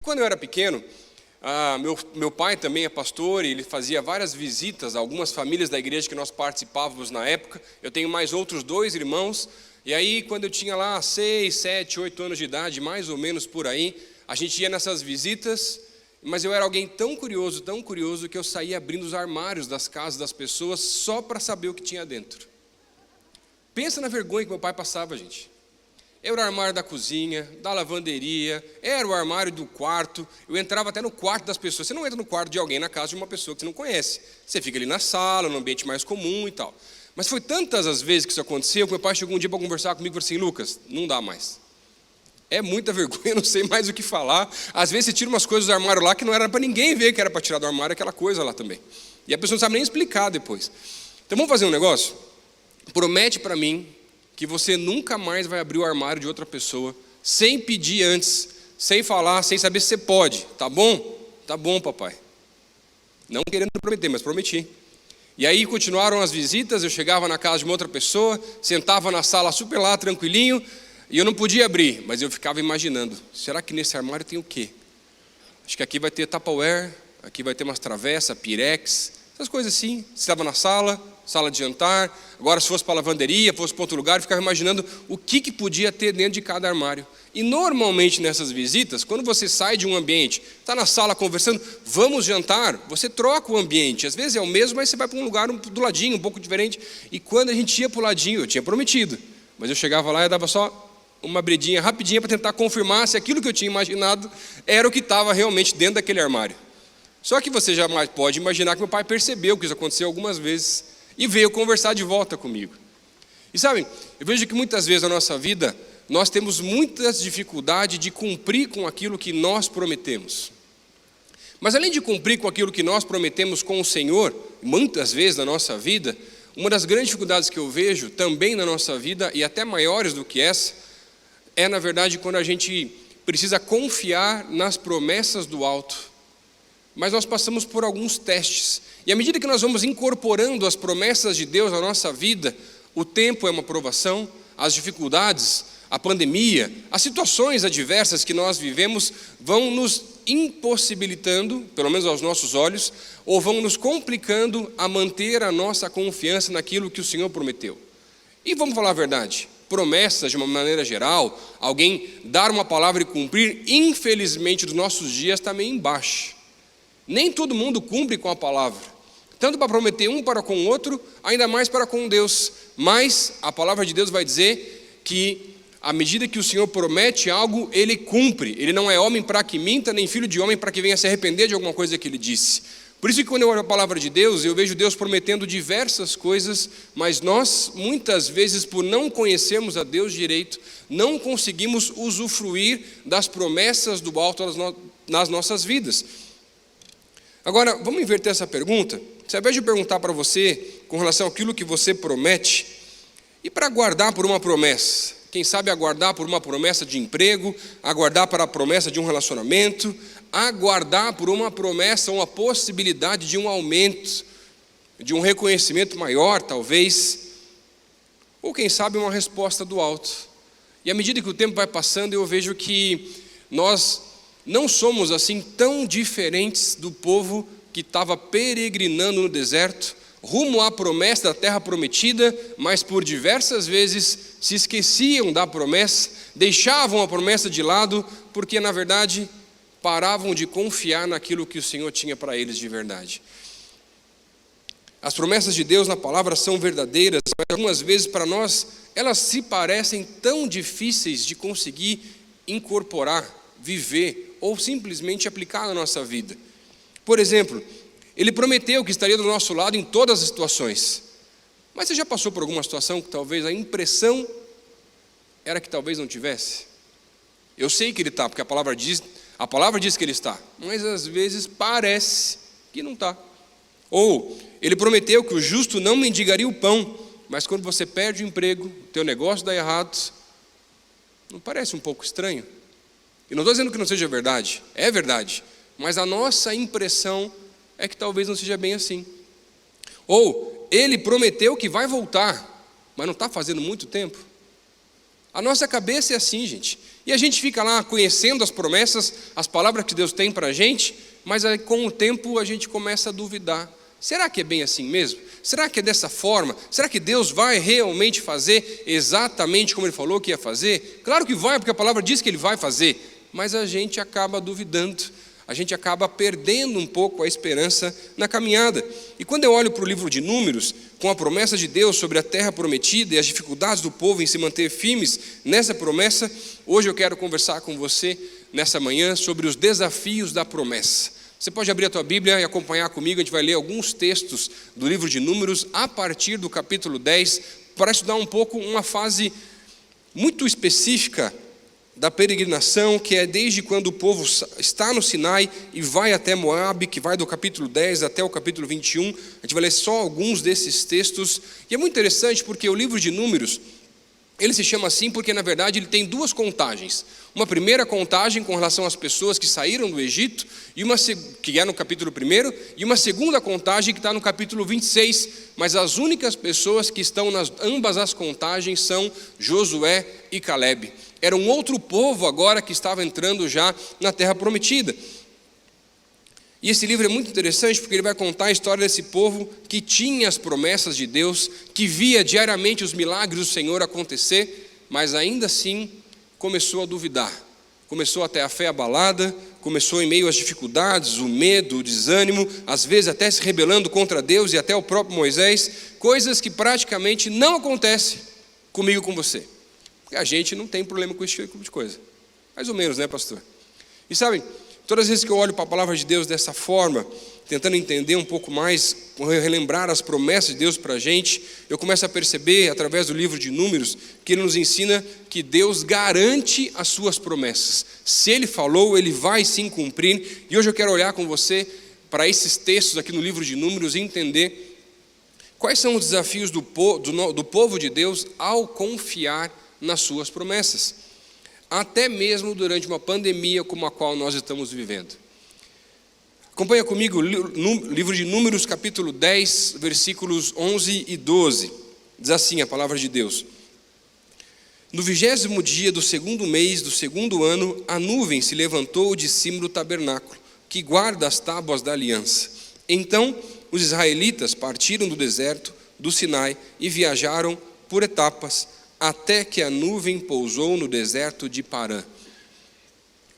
Quando eu era pequeno, meu pai também é pastor e ele fazia várias visitas a algumas famílias da igreja que nós participávamos na época. Eu tenho mais outros 2 irmãos, e aí quando eu tinha lá 6, 7, 8 anos de idade, mais ou menos por aí, a gente ia nessas visitas, mas eu era alguém tão curioso, que eu saía abrindo os armários das casas das pessoas só para saber o que tinha dentro. Pensa na vergonha que meu pai passava, gente. Era o armário da cozinha, da lavanderia, era o armário do quarto. Eu entrava até no quarto das pessoas. Você não entra no quarto de alguém na casa de uma pessoa que você não conhece. Você fica ali na sala, no ambiente mais comum e tal. Mas foi tantas as vezes que isso aconteceu, que meu pai chegou um dia para conversar comigo e falou assim: Lucas, não dá mais. É muita vergonha, não sei mais o que falar. Às vezes você tira umas coisas do armário lá que não era para ninguém ver que era para tirar do armário aquela coisa lá também. E a pessoa não sabe nem explicar depois. Então vamos fazer um negócio? Promete para mim que você nunca mais vai abrir o armário de outra pessoa, sem pedir antes, sem falar, sem saber se você pode, tá bom? Tá bom, papai. Não querendo prometer, mas prometi. E aí continuaram as visitas, eu chegava na casa de uma outra pessoa, sentava na sala super lá, tranquilinho, e eu não podia abrir, mas eu ficava imaginando, será que nesse armário tem o quê? Acho que aqui vai ter Tupperware, aqui vai ter umas travessas, pirex, essas coisas assim. Você estava na sala de jantar, agora se fosse para a lavanderia, fosse para outro lugar, eu ficava imaginando o que podia ter dentro de cada armário. E normalmente nessas visitas, quando você sai de um ambiente, está na sala conversando, vamos jantar, você troca o ambiente, às vezes é o mesmo, mas você vai para um lugar do ladinho, um pouco diferente. E quando a gente ia para o ladinho, eu tinha prometido, mas eu chegava lá e dava só uma abridinha rapidinha para tentar confirmar se aquilo que eu tinha imaginado era o que estava realmente dentro daquele armário. Só que você jamais pode imaginar que meu pai percebeu que isso aconteceu algumas vezes e veio conversar de volta comigo. E sabem, eu vejo que muitas vezes na nossa vida nós temos muitas dificuldades de cumprir com aquilo que nós prometemos. Mas além de cumprir com aquilo que nós prometemos com o Senhor, muitas vezes na nossa vida, uma das grandes dificuldades que eu vejo também na nossa vida, e até maiores do que essa, é na verdade quando a gente precisa confiar nas promessas do alto. Mas nós passamos por alguns testes. E à medida que nós vamos incorporando as promessas de Deus na nossa vida, o tempo é uma provação, as dificuldades, a pandemia, as situações adversas que nós vivemos vão nos impossibilitando, pelo menos aos nossos olhos, ou vão nos complicando a manter a nossa confiança naquilo que o Senhor prometeu. E vamos falar a verdade, promessas de uma maneira geral, alguém dar uma palavra e cumprir, infelizmente dos nossos dias está meio embaixo. Nem todo mundo cumpre com a palavra, tanto para prometer um para com o outro, ainda mais para com Deus. Mas a palavra de Deus vai dizer que à medida que o Senhor promete algo, Ele cumpre. Ele não é homem para que minta, nem filho de homem para que venha se arrepender de alguma coisa que Ele disse. Por isso que quando eu olho a palavra de Deus, eu vejo Deus prometendo diversas coisas, mas nós, muitas vezes, por não conhecermos a Deus direito, não conseguimos usufruir das promessas do alto nas nossas vidas. Agora, vamos inverter essa pergunta. Se ao invés de perguntar para você com relação àquilo que você promete, e para aguardar por uma promessa, quem sabe aguardar por uma promessa de emprego, aguardar para a promessa de um relacionamento, aguardar por uma promessa, uma possibilidade de um aumento, de um reconhecimento maior, talvez, ou quem sabe uma resposta do alto. E à medida que o tempo vai passando, eu vejo que nós não somos assim tão diferentes do povo que estava peregrinando no deserto, rumo à promessa da terra prometida, mas por diversas vezes se esqueciam da promessa, deixavam a promessa de lado, porque na verdade paravam de confiar naquilo que o Senhor tinha para eles de verdade. As promessas de Deus na palavra são verdadeiras, mas algumas vezes para nós elas se parecem tão difíceis de conseguir incorporar, viver ou simplesmente aplicar na nossa vida. Por exemplo, Ele prometeu que estaria do nosso lado em todas as situações. Mas você já passou por alguma situação que talvez a impressão era que talvez não tivesse? Eu sei que Ele está, porque a palavra diz que Ele está, mas às vezes parece que não está. Ou Ele prometeu que o justo não mendigaria o pão, mas quando você perde o emprego, teu negócio dá errado, não parece um pouco estranho? E não estou dizendo que não seja verdade, é verdade, mas a nossa impressão é que talvez não seja bem assim. Ou Ele prometeu que vai voltar, mas não está fazendo muito tempo. A nossa cabeça é assim, gente. E a gente fica lá conhecendo as promessas, as palavras que Deus tem para a gente, mas aí, com o tempo a gente começa a duvidar. Será que é bem assim mesmo? Será que é dessa forma? Será que Deus vai realmente fazer exatamente como Ele falou que ia fazer? Claro que vai, porque a palavra diz que Ele vai fazer, mas a gente acaba duvidando, a gente acaba perdendo um pouco a esperança na caminhada. E quando eu olho para o livro de Números, com a promessa de Deus sobre a terra prometida e as dificuldades do povo em se manter firmes nessa promessa, hoje eu quero conversar com você nessa manhã sobre os desafios da promessa. Você pode abrir a tua Bíblia e acompanhar comigo, a gente vai ler alguns textos do livro de Números a partir do capítulo 10, para estudar um pouco uma fase muito específica da peregrinação, que é desde quando o povo está no Sinai e vai até Moabe, que vai do capítulo 10 até o capítulo 21, a gente vai ler só alguns desses textos, e é muito interessante porque o livro de Números, ele se chama assim porque na verdade ele tem duas contagens. Uma primeira contagem com relação às pessoas que saíram do Egito, que é no capítulo 1, e uma segunda contagem que está no capítulo 26, mas as únicas pessoas que estão nas ambas as contagens são Josué e Calebe. Era um outro povo agora que estava entrando já na terra prometida. E esse livro é muito interessante porque ele vai contar a história desse povo que tinha as promessas de Deus, que via diariamente os milagres do Senhor acontecer, mas ainda assim começou a duvidar, começou até a fé abalada, começou em meio às dificuldades, o medo, o desânimo, às vezes até se rebelando contra Deus e até o próprio Moisés, coisas que praticamente não acontecem comigo e com você, porque a gente não tem problema com esse tipo de coisa, mais ou menos, né, pastor? E sabem, todas as vezes que eu olho para a palavra de Deus dessa forma, tentando entender um pouco mais, relembrar as promessas de Deus para a gente, eu começo a perceber, através do livro de Números, que ele nos ensina que Deus garante as suas promessas. Se Ele falou, Ele vai sim cumprir. E hoje eu quero olhar com você para esses textos aqui no livro de Números e entender quais são os desafios do povo de Deus ao confiar nas suas promessas, até mesmo durante uma pandemia como a qual nós estamos vivendo. Acompanha comigo o livro de Números, capítulo 10, versículos 11 e 12. Diz assim a palavra de Deus: No 20º dia do 2º mês do 2º ano, a nuvem se levantou de cima do tabernáculo, que guarda as tábuas da aliança. Então os israelitas partiram do deserto do Sinai e viajaram por etapas, até que a nuvem pousou no deserto de Parã.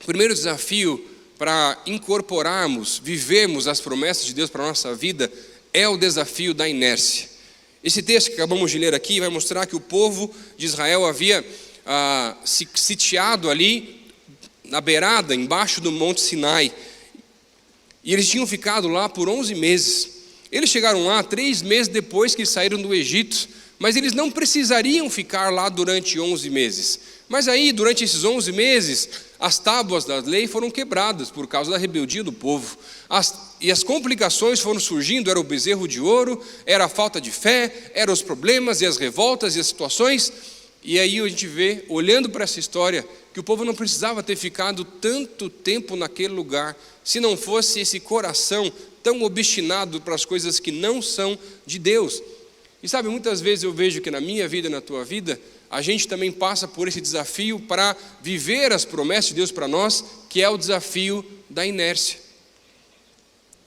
O primeiro desafio para incorporarmos, vivermos as promessas de Deus para a nossa vida, é o desafio da inércia. Esse texto que acabamos de ler aqui vai mostrar que o povo de Israel havia se sitiado ali na beirada, embaixo do Monte Sinai, e eles tinham ficado lá por 11 meses. Eles chegaram lá 3 meses depois que saíram do Egito, mas eles não precisariam ficar lá durante 11 meses. Mas aí, durante esses 11 meses, as tábuas da lei foram quebradas por causa da rebeldia do povo. E as complicações foram surgindo, era o bezerro de ouro, era a falta de fé, eram os problemas e as revoltas e as situações. E aí a gente vê, olhando para essa história, que o povo não precisava ter ficado tanto tempo naquele lugar, se não fosse esse coração tão obstinado para as coisas que não são de Deus. E sabe, muitas vezes eu vejo que na minha vida e na tua vida, a gente também passa por esse desafio para viver as promessas de Deus para nós, que é o desafio da inércia.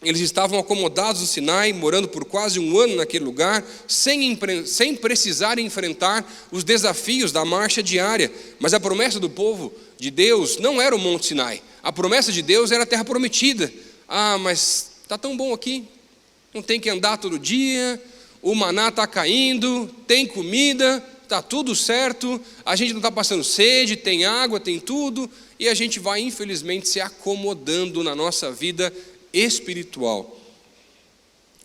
Eles estavam acomodados no Sinai, morando por quase 1 ano naquele lugar, sem precisar enfrentar os desafios da marcha diária. Mas a promessa do povo de Deus não era o Monte Sinai. A promessa de Deus era a terra prometida. Ah, mas está tão bom aqui, não tem que andar todo dia, o maná está caindo, tem comida, está tudo certo, a gente não está passando sede, tem água, tem tudo, e a gente vai infelizmente se acomodando na nossa vida espiritual.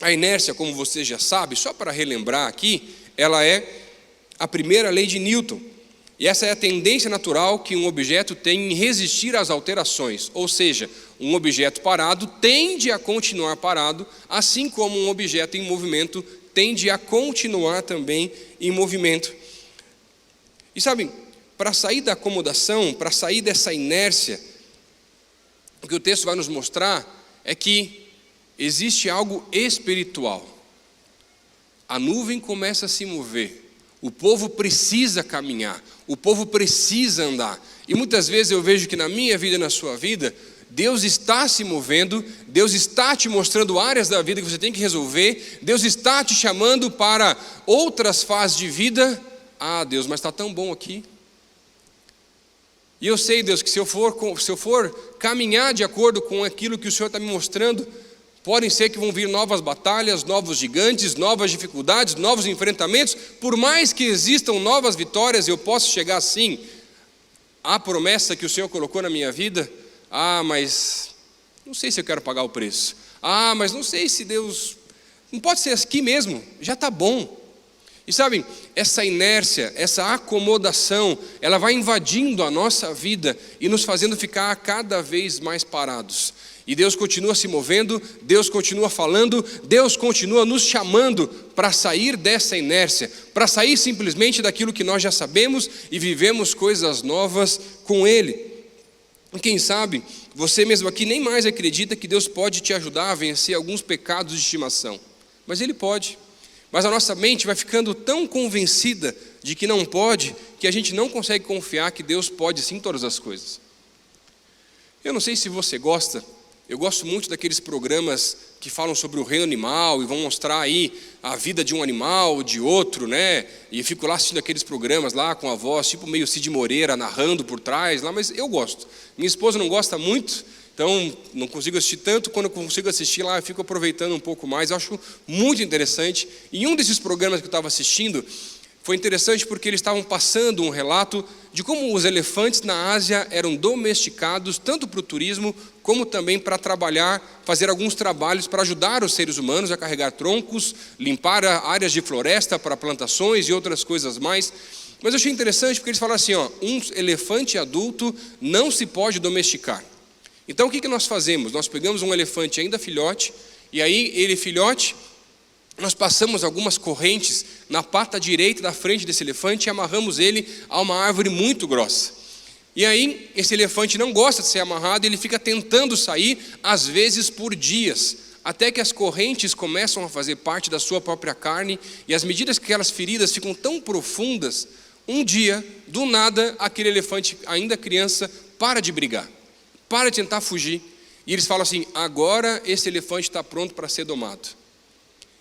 A inércia, como você já sabe, só para relembrar aqui, ela é a primeira lei de Newton. E essa é a tendência natural que um objeto tem em resistir às alterações. Ou seja, um objeto parado tende a continuar parado, assim como um objeto em movimento tende a continuar também em movimento. E sabem, para sair da acomodação, para sair dessa inércia, o que o texto vai nos mostrar é que existe algo espiritual. A nuvem começa a se mover, O povo precisa caminhar, o povo precisa andar. E muitas vezes eu vejo que na minha vida e na sua vida, Deus está se movendo, Deus está te mostrando áreas da vida que você tem que resolver, Deus está te chamando para outras fases de vida. Ah, Deus, mas está tão bom aqui. E eu sei, Deus, que se eu for caminhar de acordo com aquilo que o Senhor está me mostrando, podem ser que vão vir novas batalhas, novos gigantes, novas dificuldades, novos enfrentamentos. Por mais que existam novas vitórias, eu posso chegar assim à promessa que o Senhor colocou na minha vida. Ah, mas não sei se eu quero pagar o preço. Ah, mas não sei se Deus... Não pode ser aqui mesmo, já está bom. E sabem, essa inércia, essa acomodação, ela vai invadindo a nossa vida e nos fazendo ficar cada vez mais parados. E Deus continua se movendo, Deus continua falando, Deus continua nos chamando para sair dessa inércia, para sair simplesmente daquilo que nós já sabemos e vivemos coisas novas com Ele. E quem sabe, você mesmo aqui nem mais acredita que Deus pode te ajudar a vencer alguns pecados de estimação. Mas Ele pode. Mas a nossa mente vai ficando tão convencida de que não pode, que a gente não consegue confiar que Deus pode sim todas as coisas. Eu não sei se você gosta, eu gosto muito daqueles programas que falam sobre o reino animal e vão mostrar aí a vida de um animal, de outro, né? E fico lá assistindo aqueles programas lá com a voz, tipo meio Cid Moreira, narrando por trás, lá, mas eu gosto. Minha esposa não gosta muito, então não consigo assistir tanto. Quando eu consigo assistir lá, eu fico aproveitando um pouco mais. Eu acho muito interessante. E um desses programas que eu estava assistindo foi interessante porque eles estavam passando um relato de como os elefantes na Ásia eram domesticados, tanto para o turismo, como também para trabalhar, fazer alguns trabalhos para ajudar os seres humanos a carregar troncos, limpar áreas de floresta para plantações e outras coisas mais. Mas eu achei interessante porque eles falaram assim, um elefante adulto não se pode domesticar. Então o que nós fazemos? Nós pegamos um elefante ainda filhote, e aí ele filhote, nós passamos algumas correntes na pata direita da frente desse elefante e amarramos ele a uma árvore muito grossa. E aí esse elefante não gosta de ser amarrado, ele fica tentando sair, às vezes por dias, até que as correntes começam a fazer parte da sua própria carne, e às medidas que aquelas feridas ficam tão profundas, um dia, do nada, aquele elefante, ainda criança, para de brigar, para de tentar fugir, e eles falam assim, agora esse elefante está pronto para ser domado.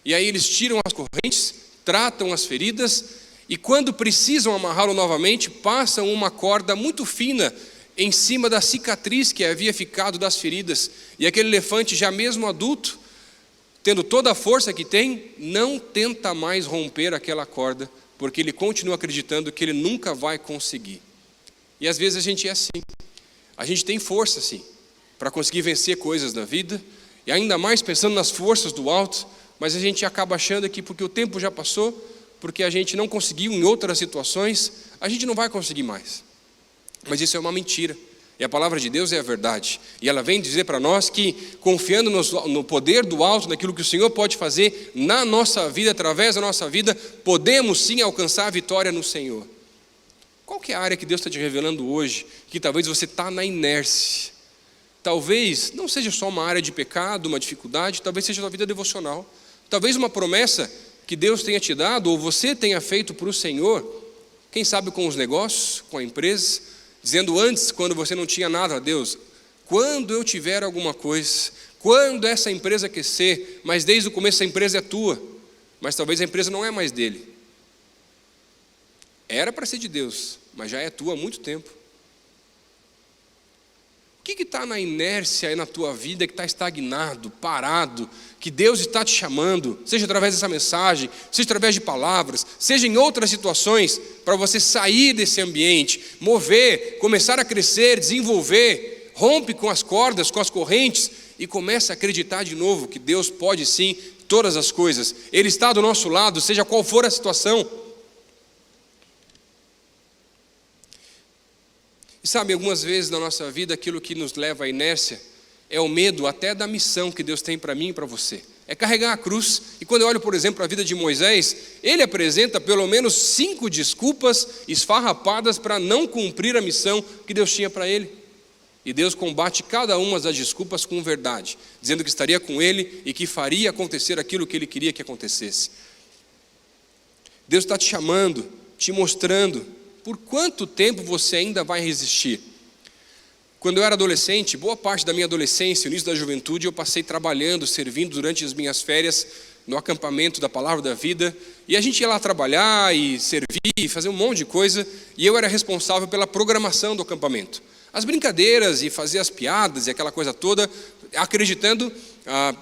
E aí eles tiram as correntes, tratam as feridas, e quando precisam amarrá-lo novamente, passam uma corda muito fina em cima da cicatriz que havia ficado das feridas. E aquele elefante, já mesmo adulto, tendo toda a força que tem, não tenta mais romper aquela corda, porque ele continua acreditando que ele nunca vai conseguir. E às vezes a gente é assim. A gente tem força sim, para conseguir vencer coisas na vida, e ainda mais pensando nas forças do alto, mas a gente acaba achando que porque o tempo já passou, porque a gente não conseguiu em outras situações, a gente não vai conseguir mais. Mas isso é uma mentira. E a palavra de Deus é a verdade. E ela vem dizer para nós que, confiando no poder do alto, naquilo que o Senhor pode fazer na nossa vida, através da nossa vida, podemos sim alcançar a vitória no Senhor. Qual que é a área que Deus está te revelando hoje, que talvez você está na inércia? Talvez não seja só uma área de pecado, uma dificuldade, talvez seja a sua vida devocional. Talvez uma promessa que Deus tenha te dado, ou você tenha feito para o Senhor, quem sabe com os negócios, com a empresa, dizendo antes, quando você não tinha nada a Deus, quando eu tiver alguma coisa, quando essa empresa aquecer, mas desde o começo a empresa é tua, mas talvez a empresa não é mais dele. Era para ser de Deus, mas já é tua há muito tempo. O que está na inércia aí na tua vida, que está estagnado, parado, que Deus está te chamando, seja através dessa mensagem, seja através de palavras, seja em outras situações, para você sair desse ambiente, mover, começar a crescer, desenvolver, rompe com as cordas, com as correntes e começa a acreditar de novo que Deus pode sim todas as coisas. Ele está do nosso lado, seja qual for a situação. E sabe, algumas vezes na nossa vida, aquilo que nos leva à inércia é o medo até da missão que Deus tem para mim e para você. É carregar a cruz. E quando eu olho, por exemplo, a vida de Moisés, ele apresenta pelo menos 5 desculpas esfarrapadas para não cumprir a missão que Deus tinha para ele. E Deus combate cada uma das desculpas com verdade, dizendo que estaria com ele e que faria acontecer aquilo que ele queria que acontecesse. Deus está te chamando, te mostrando por quanto tempo você ainda vai resistir. Quando eu era adolescente, boa parte da minha adolescência, início da juventude, eu passei trabalhando, servindo durante as minhas férias no acampamento da Palavra da Vida, e a gente ia lá trabalhar e servir, e fazer um monte de coisa, e eu era responsável pela programação do acampamento. As brincadeiras e fazer as piadas e aquela coisa toda, acreditando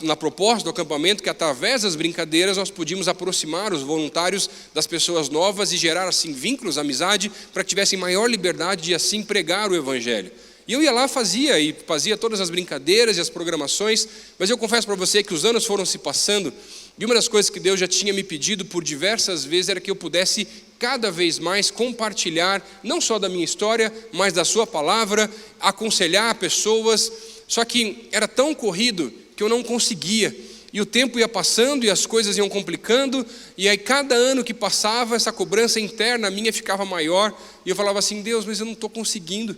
na proposta do acampamento que através das brincadeiras nós podíamos aproximar os voluntários das pessoas novas e gerar assim vínculos, amizade, para que tivessem maior liberdade de assim pregar o Evangelho. E eu ia lá, fazia todas as brincadeiras e as programações, mas eu confesso para você que os anos foram se passando, e uma das coisas que Deus já tinha me pedido por diversas vezes era que eu pudesse cada vez mais compartilhar, não só da minha história, mas da sua palavra, aconselhar pessoas, só que era tão corrido que eu não conseguia, e o tempo ia passando e as coisas iam complicando, e aí cada ano que passava, essa cobrança interna minha ficava maior, e eu falava assim, Deus, mas eu não estou conseguindo.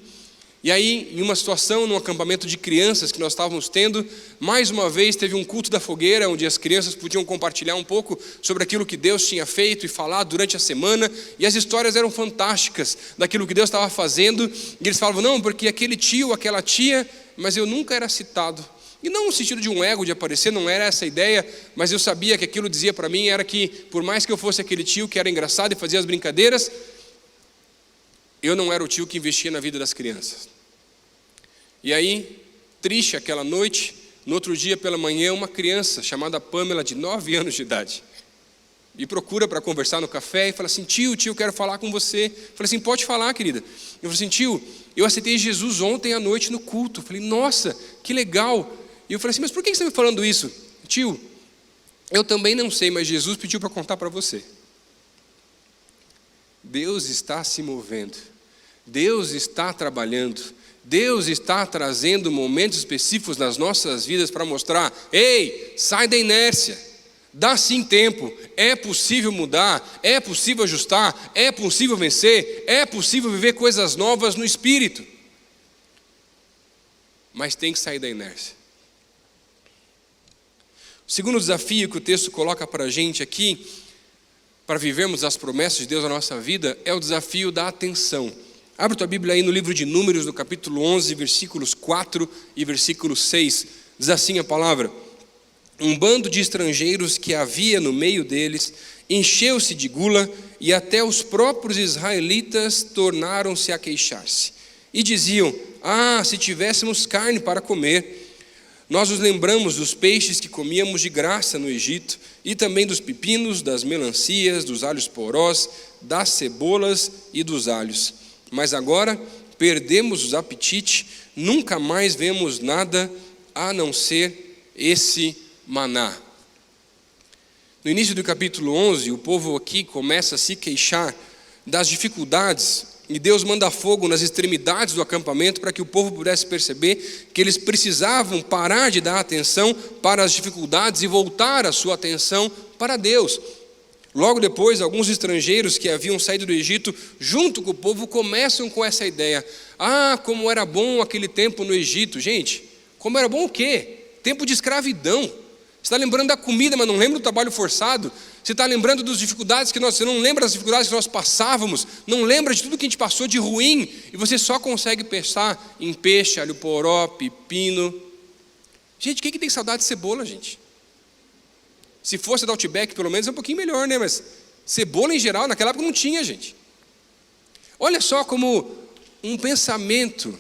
E aí, em uma situação, num acampamento de crianças que nós estávamos tendo, mais uma vez teve um culto da fogueira, onde as crianças podiam compartilhar um pouco sobre aquilo que Deus tinha feito e falado durante a semana, e as histórias eram fantásticas, daquilo que Deus estava fazendo, e eles falavam, não, porque aquele tio, aquela tia, mas eu nunca era citado. E não no sentido de um ego de aparecer, não era essa a ideia, mas eu sabia que aquilo dizia para mim, era que por mais que eu fosse aquele tio que era engraçado e fazia as brincadeiras, eu não era o tio que investia na vida das crianças. E aí, triste aquela noite, no outro dia pela manhã, uma criança chamada Pamela, de 9 anos de idade, me procura para conversar no café e fala assim, tio, quero falar com você. Eu falei assim, pode falar, querida. Eu falei assim, tio, eu aceitei Jesus ontem à noite no culto. Eu falei, nossa, que legal. E eu falei assim, mas por que você está me falando isso? Tio, eu também não sei, mas Jesus pediu para contar para você. Deus está se movendo, Deus está trabalhando, Deus está trazendo momentos específicos nas nossas vidas para mostrar, ei, sai da inércia, dá sim tempo, é possível mudar, é possível ajustar, é possível vencer, é possível viver coisas novas no Espírito. Mas tem que sair da inércia. O segundo desafio que o texto coloca para a gente aqui, para vivermos as promessas de Deus na nossa vida, é o desafio da atenção. Abre tua Bíblia aí no livro de Números, no capítulo 11, versículos 4 e versículo 6. Diz assim a palavra: um bando de estrangeiros que havia no meio deles encheu-se de gula, e até os próprios israelitas tornaram-se a queixar-se. E diziam, se tivéssemos carne para comer, nós nos lembramos dos peixes que comíamos de graça no Egito, e também dos pepinos, das melancias, dos alhos porós, das cebolas e dos alhos. Mas agora perdemos o apetite, nunca mais vemos nada a não ser esse maná. No início do capítulo 11, o povo aqui começa a se queixar das dificuldades, e Deus manda fogo nas extremidades do acampamento para que o povo pudesse perceber que eles precisavam parar de dar atenção para as dificuldades e voltar a sua atenção para Deus. Logo depois, alguns estrangeiros que haviam saído do Egito, junto com o povo, começam com essa ideia. Como era bom aquele tempo no Egito. Gente, como era bom o quê? Tempo de escravidão. Você está lembrando da comida, mas não lembra do trabalho forçado? Você está lembrando das dificuldades você não lembra das dificuldades que nós passávamos, não lembra de tudo que a gente passou de ruim, e você só consegue pensar em peixe, alho poró, pepino. Gente, quem que tem saudade de cebola, gente? Se fosse da Outback, pelo menos é um pouquinho melhor, né? Mas cebola em geral, naquela época não tinha, gente. Olha só como um pensamento,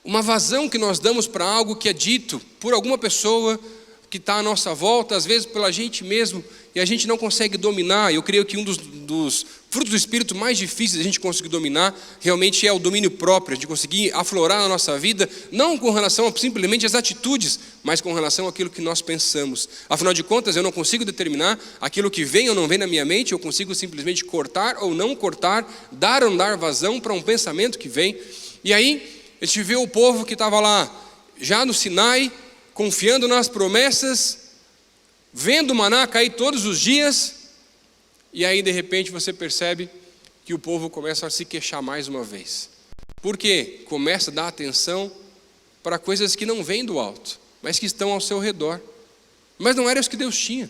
uma vazão que nós damos para algo que é dito por alguma pessoa que está à nossa volta, às vezes pela gente mesmo, e a gente não consegue dominar. Eu creio que um dos frutos do Espírito mais difíceis a gente conseguir dominar, realmente é o domínio próprio, de conseguir aflorar na nossa vida, não com relação a simplesmente às atitudes, mas com relação àquilo que nós pensamos. Afinal de contas, eu não consigo determinar aquilo que vem ou não vem na minha mente, eu consigo simplesmente cortar ou não cortar, dar ou não dar vazão para um pensamento que vem. E aí, a gente vê o povo que estava lá, já no Sinai, confiando nas promessas, vendo o maná cair todos os dias, e aí de repente você percebe que o povo começa a se queixar mais uma vez. Por quê? Começa a dar atenção para coisas que não vêm do alto, mas que estão ao seu redor. Mas não era isso que Deus tinha.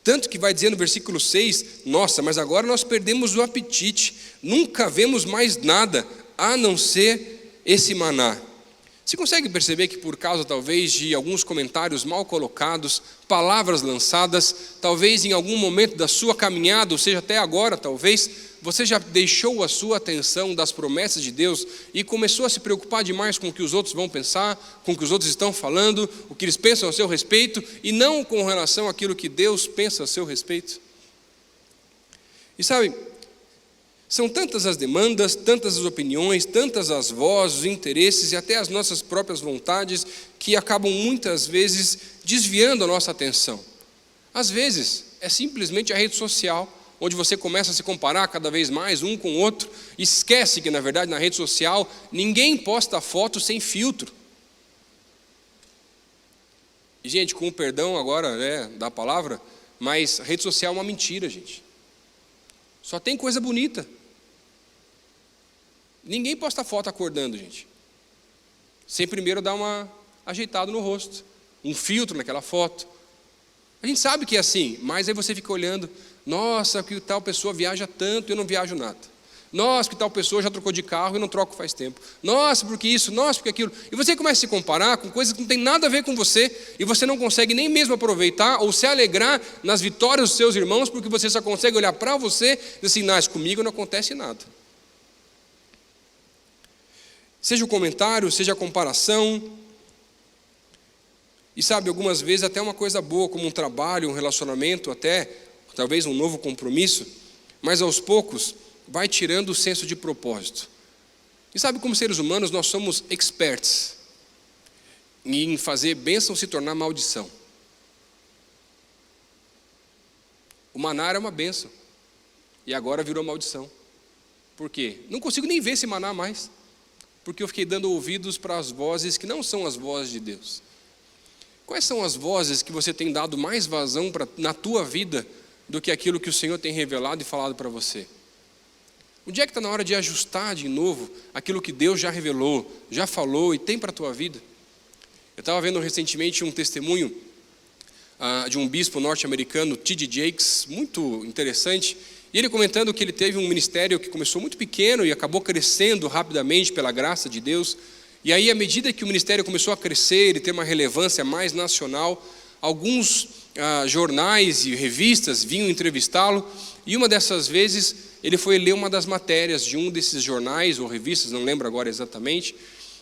Tanto que vai dizer no versículo 6, nossa, mas agora nós perdemos o apetite, nunca vemos mais nada, a não ser esse maná. Você consegue perceber que por causa talvez de alguns comentários mal colocados, palavras lançadas, talvez em algum momento da sua caminhada, ou seja, até agora talvez, você já deixou a sua atenção das promessas de Deus e começou a se preocupar demais com o que os outros vão pensar, com o que os outros estão falando, o que eles pensam a seu respeito, e não com relação àquilo que Deus pensa a seu respeito? E sabe, são tantas as demandas, tantas as opiniões, tantas as vozes, os interesses e até as nossas próprias vontades que acabam muitas vezes desviando a nossa atenção. Às vezes é simplesmente a rede social, onde você começa a se comparar cada vez mais um com o outro, e esquece que na verdade na rede social ninguém posta foto sem filtro. E gente, com o perdão agora da palavra, mas a rede social é uma mentira, gente. Só tem coisa bonita. Ninguém posta foto acordando, gente, sem primeiro dar uma ajeitada no rosto, um filtro naquela foto. A gente sabe que é assim, mas aí você fica olhando, nossa, que tal pessoa viaja tanto e eu não viajo nada. Nossa, que tal pessoa já trocou de carro e não troco faz tempo. Nossa, porque isso, nossa, porque aquilo. E você começa a se comparar com coisas que não tem nada a ver com você, e você não consegue nem mesmo aproveitar ou se alegrar nas vitórias dos seus irmãos, porque você só consegue olhar para você e dizer assim, mas comigo não acontece nada. Seja o comentário, seja a comparação. E sabe, algumas vezes até uma coisa boa, como um trabalho, um relacionamento, até talvez um novo compromisso, mas aos poucos vai tirando o senso de propósito. E sabe, como seres humanos, nós somos experts em fazer bênção se tornar maldição. O maná era uma bênção, e agora virou maldição. Por quê? Não consigo nem ver esse maná mais, porque eu fiquei dando ouvidos para as vozes que não são as vozes de Deus. Quais são as vozes que você tem dado mais vazão na tua vida do que aquilo que o Senhor tem revelado e falado para você? Onde é que está na hora de ajustar de novo aquilo que Deus já revelou, já falou e tem para a tua vida? Eu estava vendo recentemente um testemunho de um bispo norte-americano, T.D. Jakes, muito interessante, e ele comentando que ele teve um ministério que começou muito pequeno e acabou crescendo rapidamente pela graça de Deus. E aí, à medida que o ministério começou a crescer e ter uma relevância mais nacional, alguns jornais e revistas vinham entrevistá-lo, e uma dessas vezes ele foi ler uma das matérias de um desses jornais ou revistas, não lembro agora exatamente,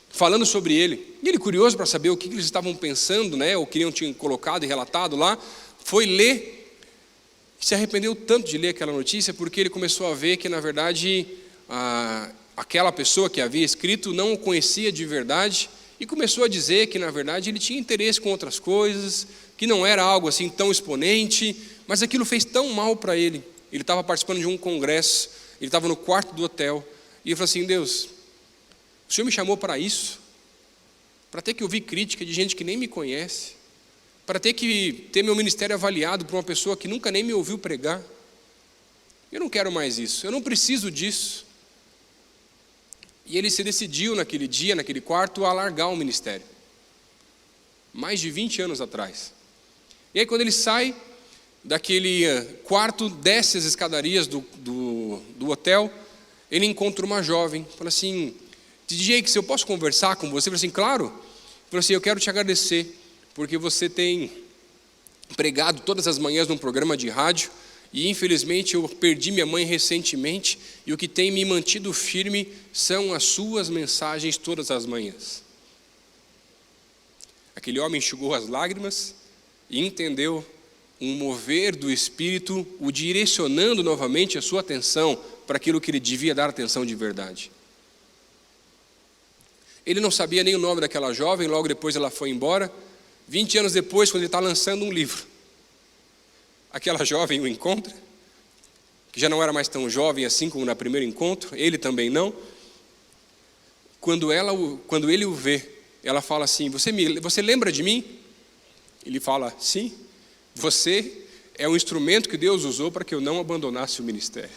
falando sobre ele. E ele, curioso para saber o que eles estavam pensando, ou queriam tinham colocado e relatado lá, foi ler. Se arrependeu tanto de ler aquela notícia, porque ele começou a ver que, na verdade, aquela pessoa que havia escrito não o conhecia de verdade, e começou a dizer que, na verdade, ele tinha interesse com outras coisas, que não era algo assim tão exponente, mas aquilo fez tão mal para ele. Ele estava participando de um congresso, ele estava no quarto do hotel, e ele falou assim, Deus, o Senhor me chamou para isso? Para ter que ouvir crítica de gente que nem me conhece? Para ter que ter meu ministério avaliado por uma pessoa que nunca nem me ouviu pregar? Eu não quero mais isso, eu não preciso disso. E ele se decidiu naquele dia, naquele quarto, a largar o ministério. Mais de 20 anos atrás. E aí quando ele sai daquele quarto, desce as escadarias do hotel, ele encontra uma jovem, fala assim, DJ, que se eu posso conversar com você? Ele falou assim, claro. Ele falou assim, eu quero te agradecer, porque você tem pregado todas as manhãs num programa de rádio, e infelizmente eu perdi minha mãe recentemente, e o que tem me mantido firme são as suas mensagens todas as manhãs. Aquele homem enxugou as lágrimas e entendeu um mover do Espírito, o direcionando novamente a sua atenção para aquilo que ele devia dar atenção de verdade. Ele não sabia nem o nome daquela jovem, logo depois ela foi embora. 20 anos depois, quando ele está lançando um livro, aquela jovem o encontra, que já não era mais tão jovem assim como no primeiro encontro, ele também não. Quando ele o vê, ela fala assim, você lembra de mim? Ele fala, sim, você é o instrumento que Deus usou para que eu não abandonasse o ministério.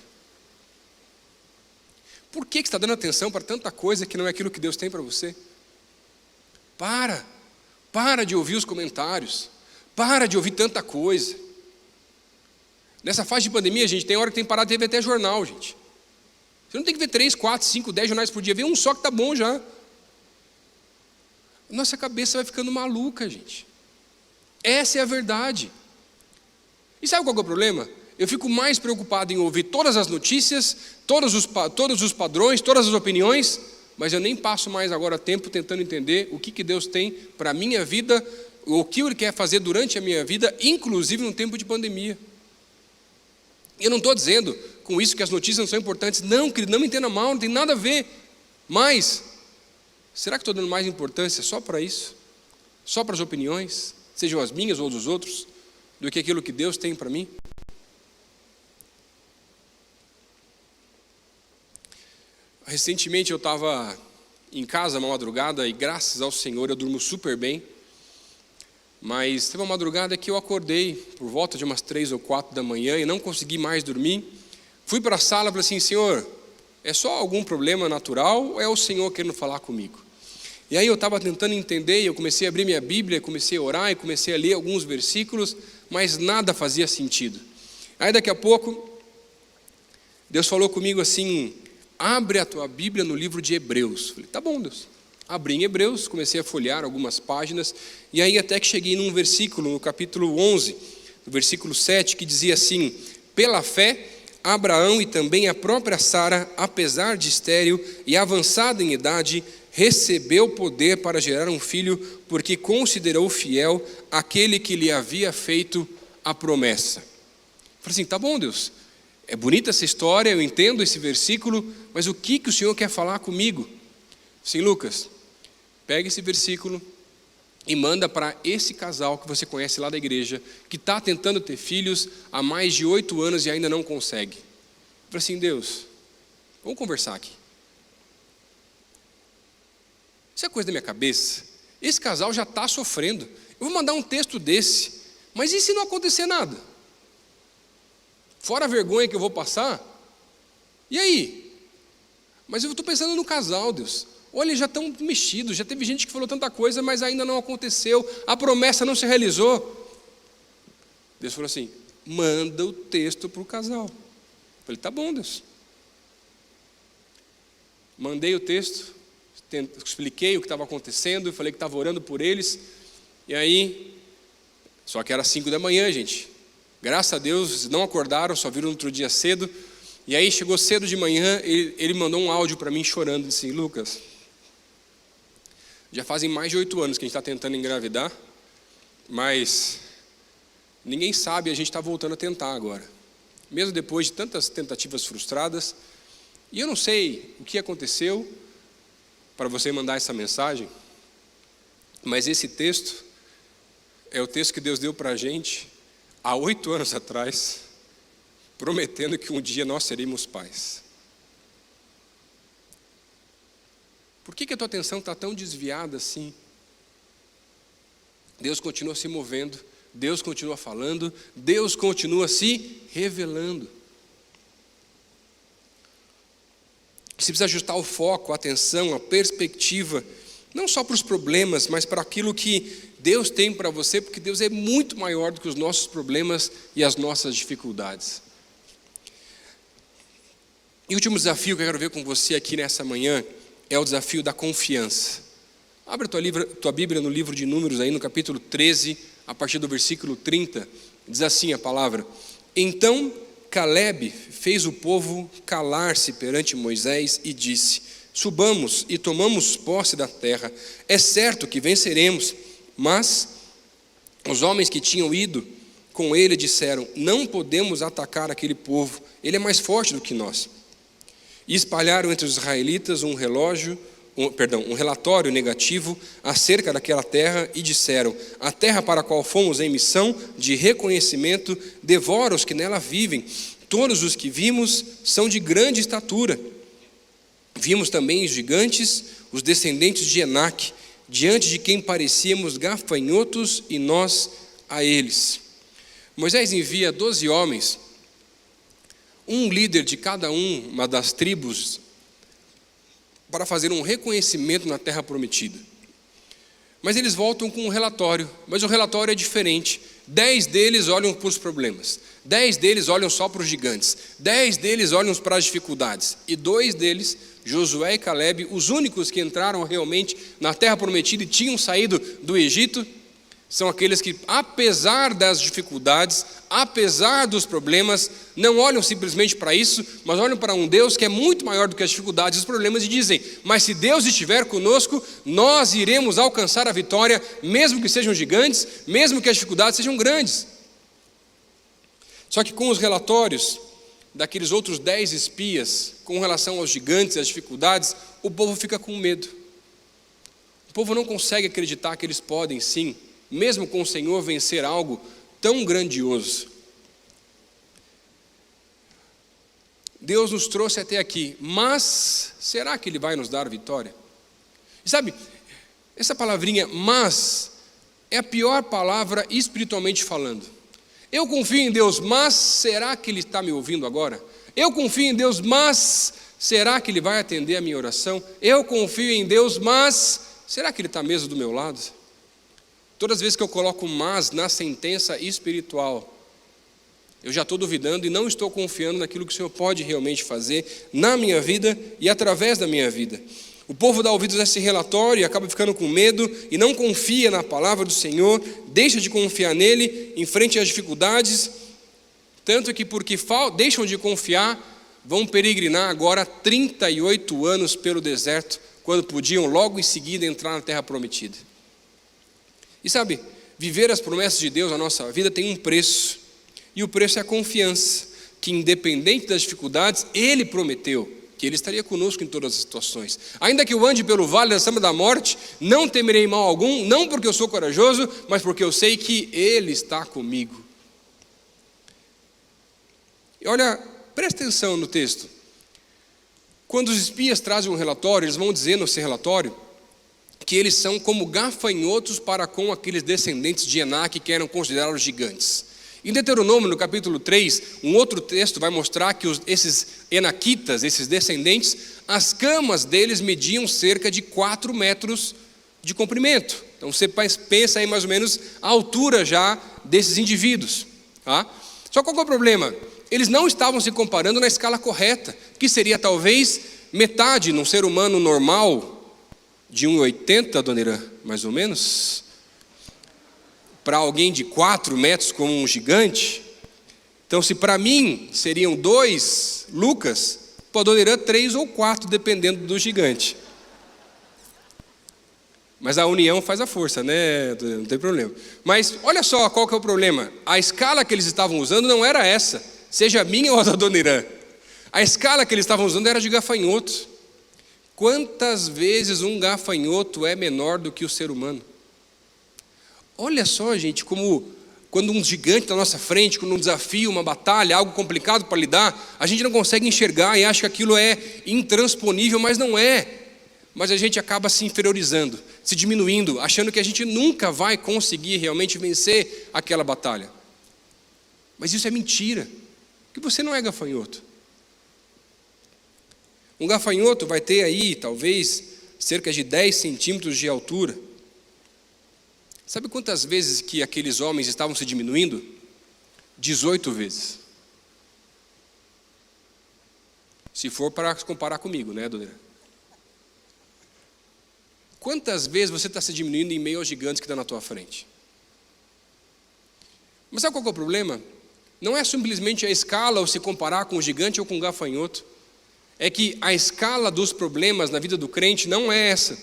Por que você está dando atenção para tanta coisa que não é aquilo que Deus tem para você? Para de ouvir os comentários, para de ouvir tanta coisa. Nessa fase de pandemia, gente, tem hora que tem que parar de ver até jornal, gente. Você não tem que ver 3, 4, 5, 10 jornais por dia. Vê um só que tá bom já. Nossa cabeça vai ficando maluca, gente. Essa é a verdade. E sabe qual é o problema? Eu fico mais preocupado em ouvir todas as notícias, todos os padrões, todas as opiniões, mas eu nem passo mais agora tempo tentando entender o que Deus tem para a minha vida, o que Ele quer fazer durante a minha vida, inclusive no tempo de pandemia. Eu não estou dizendo com isso que as notícias não são importantes. Não, querido, não me entenda mal, não tem nada a ver. Mas, será que estou dando mais importância só para isso? Só para as opiniões, sejam as minhas ou dos outros, do que aquilo que Deus tem para mim? Recentemente eu estava em casa uma madrugada e graças ao Senhor eu durmo super bem. Mas teve uma madrugada que eu acordei por volta de umas 3 ou 4 da manhã e não consegui mais dormir. Fui para a sala e falei assim: Senhor, é só algum problema natural ou é o Senhor querendo falar comigo? E aí eu estava tentando entender e eu comecei a abrir minha Bíblia, comecei a orar e comecei a ler alguns versículos, mas nada fazia sentido. Aí daqui a pouco, Deus falou comigo assim: abre a tua Bíblia no livro de Hebreus. Falei, tá bom, Deus. Abri em Hebreus, comecei a folhear algumas páginas, e aí até que cheguei num versículo, no capítulo 11, no versículo 7, que dizia assim: pela fé, Abraão e também a própria Sara, apesar de estéril e avançada em idade, recebeu poder para gerar um filho, porque considerou fiel aquele que lhe havia feito a promessa. Falei assim, tá bom, Deus, é bonita essa história, eu entendo esse versículo, mas o que o Senhor quer falar comigo? Sim, Lucas, pega esse versículo e manda para esse casal que você conhece lá da igreja, que está tentando ter filhos há mais de 8 anos e ainda não consegue. Eu falei assim, Deus, vamos conversar aqui. Isso é coisa da minha cabeça. Esse casal já está sofrendo. Eu vou mandar um texto desse, mas e se não acontecer nada? Fora a vergonha que eu vou passar? E aí? Mas eu estou pensando no casal, Deus. Olha, já estão mexidos, já teve gente que falou tanta coisa, mas ainda não aconteceu, a promessa não se realizou. Deus falou assim, manda o texto para o casal. Eu falei, tá bom, Deus. Mandei o texto, expliquei o que estava acontecendo, falei que estava orando por eles, e aí, só que era 5 da manhã, gente. Graças a Deus, não acordaram, só viram no outro dia cedo, e aí chegou cedo de manhã, ele mandou um áudio para mim chorando, disse assim, Lucas, já fazem mais de 8 anos que a gente está tentando engravidar, mas ninguém sabe, a gente está voltando a tentar agora. Mesmo depois de tantas tentativas frustradas. E eu não sei o que aconteceu para você mandar essa mensagem, mas esse texto é o texto que Deus deu para a gente há 8 anos atrás, prometendo que um dia nós seríamos pais. Por que a tua atenção está tão desviada assim? Deus continua se movendo, Deus continua falando, Deus continua se revelando. Você precisa ajustar o foco, a atenção, a perspectiva, não só para os problemas, mas para aquilo que Deus tem para você, porque Deus é muito maior do que os nossos problemas e as nossas dificuldades. E o último desafio que eu quero ver com você aqui nessa manhã é o desafio da confiança. Abre a tua Bíblia no livro de Números, aí no capítulo 13, a partir do versículo 30, diz assim a palavra: Então Caleb fez o povo calar-se perante Moisés e disse: Subamos e tomamos posse da terra. É certo que venceremos. Mas os homens que tinham ido com ele disseram: Não podemos atacar aquele povo, ele é mais forte do que nós. E espalharam entre os israelitas um relatório negativo acerca daquela terra e disseram: A terra para a qual fomos em missão de reconhecimento devora os que nela vivem. Todos os que vimos são de grande estatura. Vimos também os gigantes, os descendentes de Enaque, diante de quem parecíamos gafanhotos e nós a eles. Moisés envia 12 homens, um líder de cada uma das tribos, para fazer um reconhecimento na terra prometida. Mas eles voltam com um relatório, mas o relatório é diferente. 10 deles olham para os problemas, 10 deles olham só para os gigantes, 10 deles olham para as dificuldades, e 2 deles, Josué e Calebe, os únicos que entraram realmente na terra prometida e tinham saído do Egito, são aqueles que, apesar das dificuldades, apesar dos problemas, não olham simplesmente para isso, mas olham para um Deus que é muito maior do que as dificuldades e os problemas e dizem: mas se Deus estiver conosco, nós iremos alcançar a vitória, mesmo que sejam gigantes, mesmo que as dificuldades sejam grandes. Só que com os relatórios daqueles outros 10 espias com relação aos gigantes e às dificuldades, o povo fica com medo. O povo não consegue acreditar que eles podem sim, mesmo com o Senhor, vencer algo tão grandioso. Deus nos trouxe até aqui, mas será que Ele vai nos dar vitória? E sabe, essa palavrinha mas é a pior palavra espiritualmente falando. Eu confio em Deus, mas será que Ele está me ouvindo agora? Eu confio em Deus, mas será que Ele vai atender a minha oração? Eu confio em Deus, mas será que Ele está mesmo do meu lado? Todas as vezes que eu coloco mas na sentença espiritual, eu já estou duvidando e não estou confiando naquilo que o Senhor pode realmente fazer na minha vida e através da minha vida. O povo dá ouvidos a esse relatório e acaba ficando com medo e não confia na palavra do Senhor, deixa de confiar nele em frente às dificuldades, tanto que porque deixam de confiar, vão peregrinar agora 38 anos pelo deserto, quando podiam logo em seguida entrar na terra prometida. E sabe, viver as promessas de Deus na nossa vida tem um preço, e o preço é a confiança, que independente das dificuldades, Ele prometeu que Ele estaria conosco em todas as situações. Ainda que eu ande pelo vale da sombra da morte, não temerei mal algum, não porque eu sou corajoso, mas porque eu sei que Ele está comigo. E olha, presta atenção no texto. Quando os espias trazem um relatório, eles vão dizer nesse relatório que eles são como gafanhotos para com aqueles descendentes de Enaque que eram considerados gigantes. Em Deuteronômio, no capítulo 3, um outro texto vai mostrar que esses enaquitas, esses descendentes, as camas deles mediam cerca de 4 metros de comprimento. Então você pensa aí mais ou menos a altura já desses indivíduos. Tá? Só qual é o problema? Eles não estavam se comparando na escala correta, que seria talvez metade num ser humano normal, de 1,80, dona Irã, mais ou menos, para alguém de 4 metros como um gigante. Então se para mim seriam 2 Lucas, para a dona Irã 3 ou 4, dependendo do gigante. Mas a união faz a força, né? Não tem problema. Mas olha só qual que é o problema. A escala que eles estavam usando não era essa, seja a minha ou a da dona Irã. A escala que eles estavam usando era de gafanhotos. Quantas vezes um gafanhoto é menor do que o ser humano? Olha só, gente, como quando um gigante está na nossa frente, quando um desafio, uma batalha, algo complicado para lidar, a gente não consegue enxergar e acha que aquilo é intransponível, mas não é. Mas a gente acaba se inferiorizando, se diminuindo, achando que a gente nunca vai conseguir realmente vencer aquela batalha. Mas isso é mentira, porque você não é gafanhoto. Um gafanhoto vai ter aí, talvez, cerca de 10 centímetros de altura. Sabe quantas vezes que aqueles homens estavam se diminuindo? 18 vezes. Se for para comparar comigo, né, dona? Quantas vezes você está se diminuindo em meio aos gigantes que estão na tua frente? Mas sabe qual é o problema? Não é simplesmente a escala ou se comparar com o gigante ou com o gafanhoto. É que a escala dos problemas na vida do crente não é essa.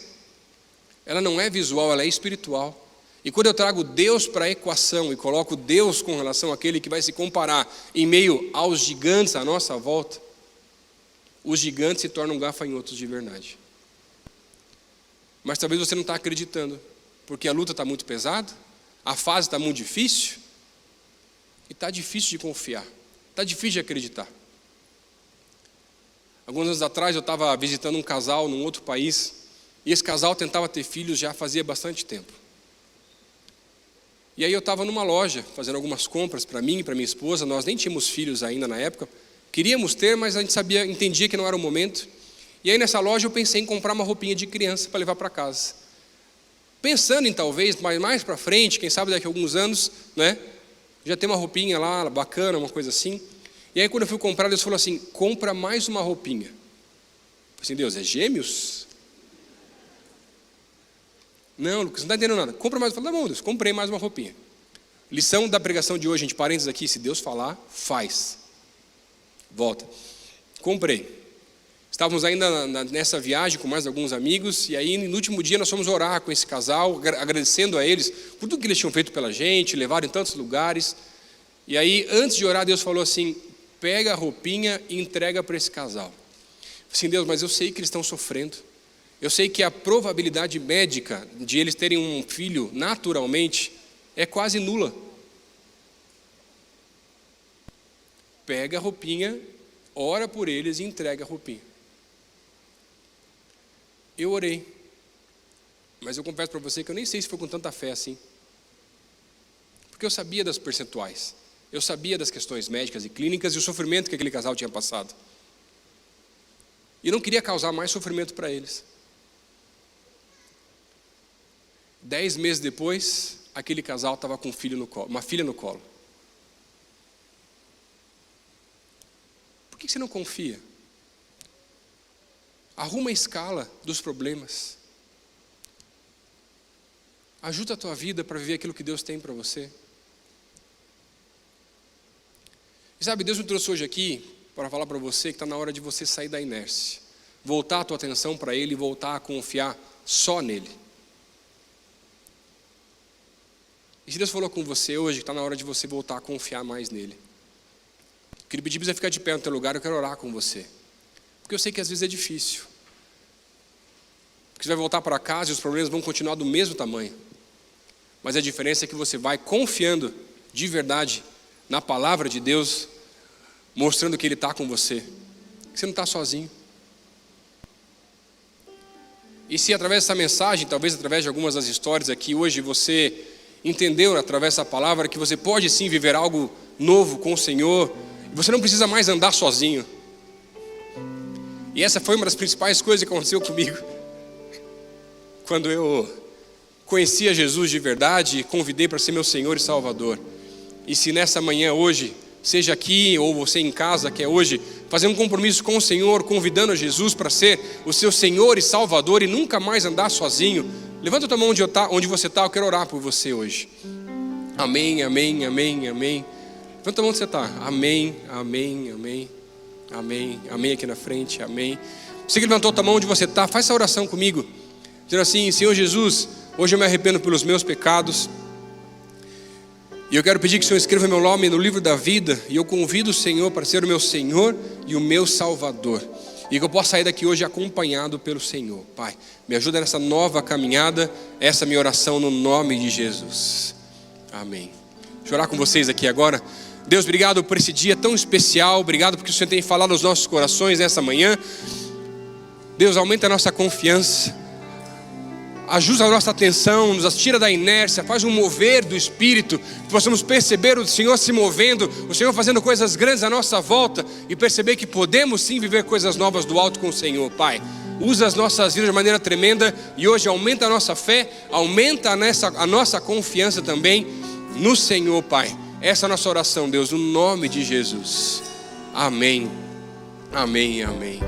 Ela não é visual, ela é espiritual. E quando eu trago Deus para a equação e coloco Deus com relação àquele que vai se comparar em meio aos gigantes à nossa volta, os gigantes se tornam gafanhotos de verdade. Mas talvez você não está acreditando, porque a luta está muito pesada, a fase está muito difícil, e está difícil de confiar, está difícil de acreditar. Alguns anos atrás eu estava visitando um casal num outro país, e esse casal tentava ter filhos já fazia bastante tempo. E aí eu estava numa loja, fazendo algumas compras para mim e para minha esposa, nós nem tínhamos filhos ainda na época, queríamos ter, mas a gente entendia que não era o momento. E aí nessa loja eu pensei em comprar uma roupinha de criança para levar para casa. Pensando em talvez, mais para frente, quem sabe daqui a alguns anos, né, já tem uma roupinha lá, bacana, uma coisa assim. E aí quando eu fui comprar, Deus falou assim, compra mais uma roupinha. Eu falei assim, Deus, é gêmeos? Não, Lucas, não está entendendo nada. Compra mais. Eu falei, tá bom, Deus, comprei mais uma roupinha. Lição da pregação de hoje, gente, parênteses aqui, se Deus falar, faz. Volta. Comprei. Estávamos ainda nessa viagem com mais alguns amigos, e aí no último dia nós fomos orar com esse casal, agradecendo a eles por tudo que eles tinham feito pela gente, levaram em tantos lugares. E aí, antes de orar, Deus falou assim, pega a roupinha e entrega para esse casal. Eu falei assim, Deus, mas eu sei que eles estão sofrendo. Eu sei que a probabilidade médica de eles terem um filho naturalmente é quase nula. Pega a roupinha, ora por eles e entrega a roupinha. Eu orei, mas eu confesso para você que eu nem sei se foi com tanta fé assim. Porque eu sabia das percentuais, eu sabia das questões médicas e clínicas e o sofrimento que aquele casal tinha passado. E não queria causar mais sofrimento para eles. 10 meses depois, aquele casal estava com um filho no colo, uma filha no colo. Por que você não confia? Arruma a escala dos problemas. Ajuda a tua vida para viver aquilo que Deus tem para você. E sabe, Deus me trouxe hoje aqui para falar para você que está na hora de você sair da inércia. Voltar a tua atenção para Ele e voltar a confiar só nele. E se Deus falou com você hoje que está na hora de você voltar a confiar mais nele. Eu queria pedir para você ficar de pé no teu lugar, eu quero orar com você. Porque eu sei que às vezes é difícil. Porque você vai voltar para casa e os problemas vão continuar do mesmo tamanho. Mas a diferença é que você vai confiando de verdade na palavra de Deus, mostrando que Ele está com você. Que você não está sozinho. E se através dessa mensagem, talvez através de algumas das histórias aqui hoje, você entendeu através dessa palavra que você pode sim viver algo novo com o Senhor. E você não precisa mais andar sozinho. E essa foi uma das principais coisas que aconteceu comigo. Quando eu conhecia Jesus de verdade e convidei para ser meu Senhor e Salvador. E se nessa manhã hoje, seja aqui ou você em casa, que é hoje, fazer um compromisso com o Senhor, convidando a Jesus para ser o seu Senhor e Salvador e nunca mais andar sozinho, levanta a tua mão onde você está, eu quero orar por você hoje. Amém, amém, amém, amém. Levanta a mão onde você está. Amém, amém, amém. Amém, amém aqui na frente, amém. Você que levantou a mão onde você está, faz essa oração comigo. Dizendo assim, Senhor Jesus, hoje eu me arrependo pelos meus pecados. E eu quero pedir que o Senhor escreva meu nome no livro da vida. E eu convido o Senhor para ser o meu Senhor e o meu Salvador. E que eu possa sair daqui hoje acompanhado pelo Senhor. Pai, me ajuda nessa nova caminhada. Essa é a minha oração no nome de Jesus. Amém. Deixa eu orar com vocês aqui agora. Deus, obrigado por esse dia tão especial. Obrigado porque o Senhor tem falado aos nossos corações nessa manhã. Deus, aumenta a nossa confiança. Ajuda a nossa atenção, nos tira da inércia, faz um mover do Espírito, que possamos perceber o Senhor se movendo, o Senhor fazendo coisas grandes à nossa volta e perceber que podemos sim viver coisas novas do alto com o Senhor, Pai. Usa as nossas vidas de maneira tremenda e hoje aumenta a nossa fé, aumenta a nossa confiança também no Senhor, Pai. Essa é a nossa oração, Deus, no nome de Jesus. Amém, amém, amém.